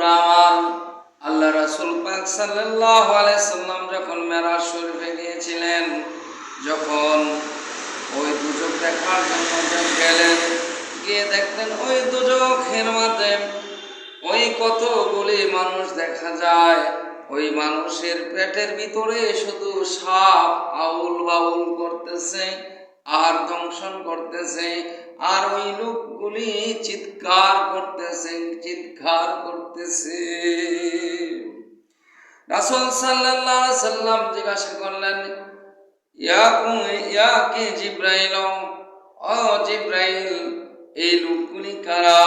বন্ধুরা আমার, আল্লাহ রাসূল পাক সাল্লাল্লাহু আলাইহি সাল্লাম যখন মেরাজ শরীফে গিয়েছিলেন, যখন ওই দুজক দেখার জন্য গেলেন, গিয়ে দেখলেন ওই দুজকের মাঝে ওই কতগুলি মানুষ দেখা যায়। ওই মানুষের পেটের ভিতরে শুধু সাপ আউল বাউল করতেছে আর দংশন করতেছে, আর ওই লোকগুলি চিৎকার করতেছে। রাসূল সাল্লাল্লাহু আলাইহি সাল্লাম জিজ্ঞাসা করলেন, ইয়া কে জিবরাইল, ও জিবরাইল, এই লোকগুলি কারা?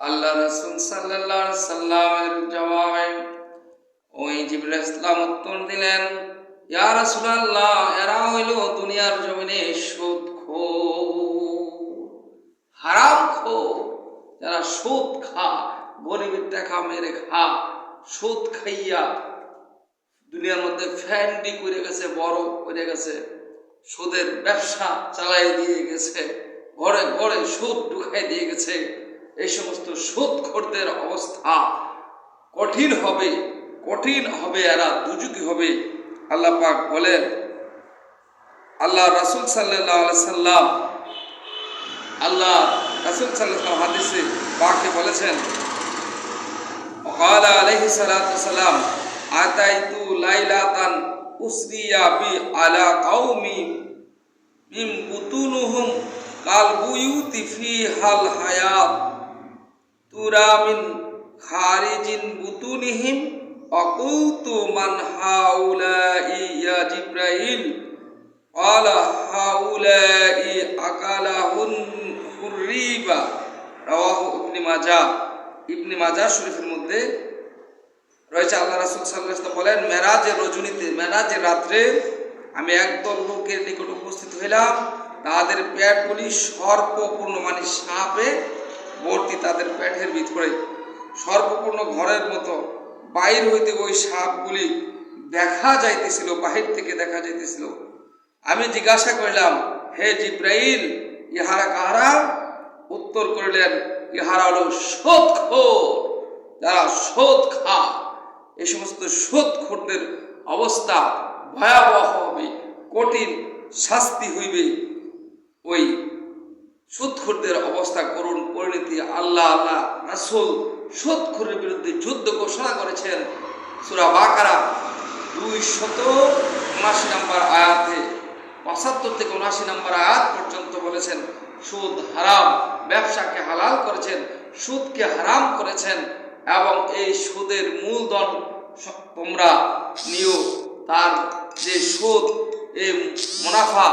আল্লাহ রাসূল সাল্লাল্লাহু আলাইহি সাল্লামের জবাবে ওই জিবরাইল ইসলাম উত্তর দিলেন, ইয়া রাসূলুল্লাহ, এরা হইল দুনিয়ার জমিনে সুদখোর, হারামখোর, যারা সুদ খা, গরিবের টাকা মেরে খা, সুদ খাইয়া দুনিয়ার মধ্যে ফ্যান্ডি করে গেছে, বড় করে গেছে, সুদের ব্যবসা চালাই দিয়ে গেছে, ঘরে ঘরে সুদ ঢুকাই দিয়ে গেছে। এই সমস্ত সুদখোরদের অবস্থা কঠিন হবে, এরা দুজকি হবে। আল্লাহ পাক বলেন, আল্লাহ রাসূল সাল্লাল্লাহু আলাইহি সাল্লাম হাদিসে পাকে বলেছেন, ক্বালা আলাইহিস সালাতু ওয়াসসালাম, আতাইতু লাইলাতান উসরিয়া বি আলা কওমি মিন বুতুনুহুম কাল বুয়ুতি ফিহাল হায়াত তুরা মিন খারিজিন বুতুনিহিম আকুলতু মান হাউলাই ইয়া জিবরাইল, ক্বালা হাউলাই আকালাহুন হুররিবা। রাওয়াহু ইবনে মাজাহ শরীফের মধ্যে রয়েছে। আল্লাহ রাসূল সাল্লাল্লাহু আলাইহি ওয়াসাল্লাম বলেন, মেরাজের রাত্রে আমি একদল লোকের নিকট উপস্থিত হইলাম, তাদের পেটগুলি সর্পপূর্ণ, মানে সাপে ভর্তি, তাদের পেটের ভিতরে সর্পপূর্ণ ঘরের মতো। বাইর হইতে ওই সাপগুলি দেখা যাইতেছিল, বাহির থেকে দেখা যাইতেছিল। আমি জিজ্ঞাসা করিলাম, হে জিবরাইল, ইহারা কাহারা? উত্তর করিলেন, ইহারা হলো সুদখোর, যারা সুদ খা। এই সমস্ত সুদখোরদের অবস্থা ভয়াবহ হবে, কঠিন শাস্তি হইবে। ওই সুদখোরদের অবস্থা করুণ পরিণতি। আল্লাহ রাসূল সুদখোরের বিরুদ্ধে যুদ্ধ ঘোষণা করেছেন। সূরা বাকারা 279 নম্বর আয়াতে 75 থেকে 79 নম্বর আয়াত পর্যন্ত বলেছেন, সুদ হারাম, ব্যবসাকে হালাল করেছেন, সুদকে হারাম করেছেন, এবং এই সুদের মূলধন তোমরা নিও। তার যে সুদ, এই মুনাফা